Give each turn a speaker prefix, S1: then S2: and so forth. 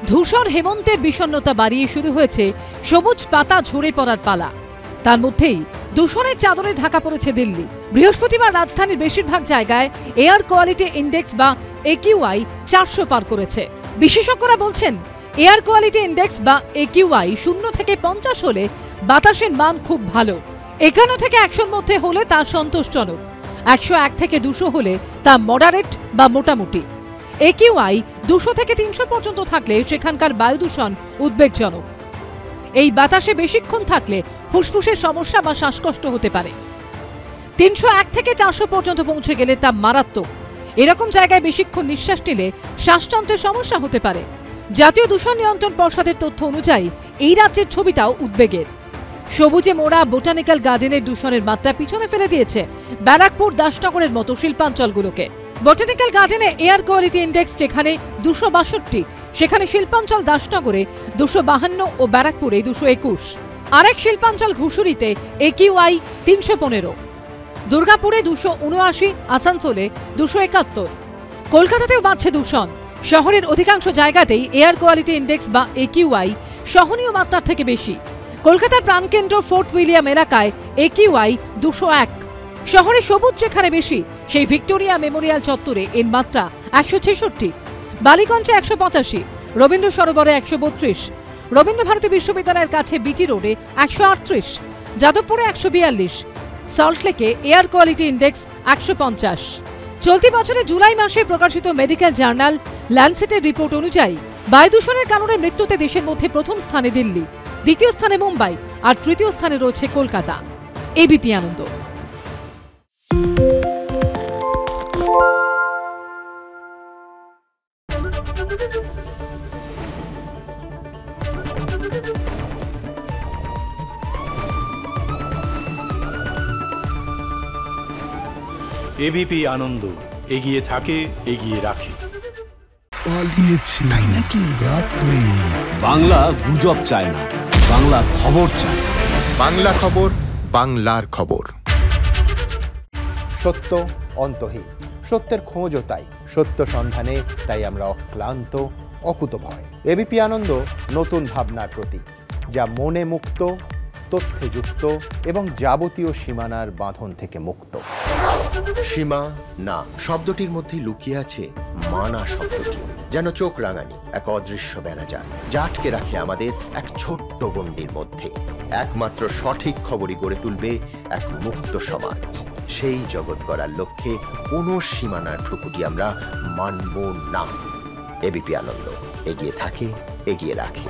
S1: ধূসর হেমন্তের বিষণ্ণতা বাড়িয়ে শুরু হয়েছে সবুজ পাতা ঝরে পড়ার পালা। তার মধ্যেই দূষণের চাদরে ঢাকা পড়েছে দিল্লি। বৃহস্পতিবার রাজধানীর বেশিরভাগ জায়গায় এয়ার কোয়ালিটি ইন্ডেক্স বা AQI 400 পার করেছে। বিশেষজ্ঞরা বলছেন, এয়ার কোয়ালিটি ইন্ডেক্স বা AQI 0 থেকে 50 হলে বাতাসের মান খুব ভালো। 51 থেকে 100-র মধ্যে হলে তা সন্তোষজনক। 101 থেকে 200 হলে তা মডারেট বা মোটামুটি। AQI 200 থেকে 300 পর্যন্ত থাকলে সেখানকার বায়ু দূষণ উদ্বেগজনক। এই বাতাসে বেশিক্ষণ থাকলে ফুসফুসের সমস্যা বা শ্বাসকষ্ট হতে পারে। 301 থেকে 400 পর্যন্ত পৌঁছে গেলে তা মারাত্মক। এরকম জায়গায় বেশিক্ষণ নিঃশ্বাস নিলে শ্বাসতন্ত্রের সমস্যা হতে পারে। জাতীয় দূষণ নিয়ন্ত্রণ পর্ষদের তথ্য অনুযায়ী এই রাজ্যের ছবিটাও উদ্বেগের। সবুজে মোড়া বোটানিক্যাল গার্ডেনের দূষণের মাত্রা পিছনে ফেলে দিয়েছে ব্যারাকপুর, দাসনগরের মতো শিল্পাঞ্চলগুলোকে। বোটানিক্যাল গার্ডেনে এয়ার কোয়ালিটি ইন্ডেক্স যেখানে 262, সেখানে শিল্পাঞ্চল দাসনগরে 252 ও ব্যারাকপুরে 221। আরেক শিল্পাঞ্চল ঘুষুরিতে AQI 315, দুর্গাপুরে 279, আসানসোলে 271। কলকাতাতেও বাড়ছে দূষণ। শহরের অধিকাংশ জায়গাতেই এয়ার কোয়ালিটি ইন্ডেক্স বা AQI সহনীয় মাত্রার থেকে বেশি। কলকাতার প্রাণকেন্দ্র ফোর্ট উইলিয়াম এলাকায় AQI 201। শহরে সবুজ যেখানে বেশি, সেই ভিক্টোরিয়া মেমোরিয়াল চত্বরে এর মাত্রা 166, বালিগঞ্জে 185, রবীন্দ্র সরোবরে 132, রবীন্দ্রভারতী বিশ্ববিদ্যালয়ের কাছে BT রোডে 138, যাদবপুরে 142, সল্টলেকে এয়ার কোয়ালিটি ইন্ডেক্স 150। চলতি বছরের জুলাই মাসে প্রকাশিত মেডিকেল জার্নাল ল্যান্সেটের রিপোর্ট অনুযায়ী বায়ু দূষণের কারণে মৃত্যুতে দেশের মধ্যে প্রথম স্থানে দিল্লি, দ্বিতীয় স্থানে মুম্বাই আর তৃতীয় স্থানে রয়েছে কলকাতা। ABP আনন্দ।
S2: ABP আনন্দ, এগিয়ে থাকে, এগিয়ে রাখে।
S3: পালিয়েছে তাই নাকি? রাত্রি
S4: বাংলা গুজব চায় না, বাংলা খবর চায়।
S3: বাংলা খবর, বাংলার খবর।
S5: সত্য অন্তহীন, সত্যের খোঁজও তাই, সত্য সন্ধানে তাই আমরা অক্লান্ত, অকুতভয়। ABP আনন্দ নতুন ভাবনার প্রতীক, যা মনে মুক্ত, তথ্যে যুক্ত এবং যাবতীয় সীমানার বাঁধন থেকে মুক্ত।
S6: সীমা না শব্দটির মধ্যে লুকিয়ে আছে মানা শব্দটি, যেন চোখ রাঙানি এক অদৃশ্য বেড়াজাল, যা আটকে রাখে আমাদের এক ছোট্ট গণ্ডির মধ্যে। একমাত্র সঠিক খবরই গড়ে তুলবে এক মুক্ত সমাজ। সেই জগৎ গড়ার লক্ষ্যে কোনো সীমানার ঠুকুটি আমরা মানব না। ABP আনন্দ, এগিয়ে থাকে, এগিয়ে রাখে।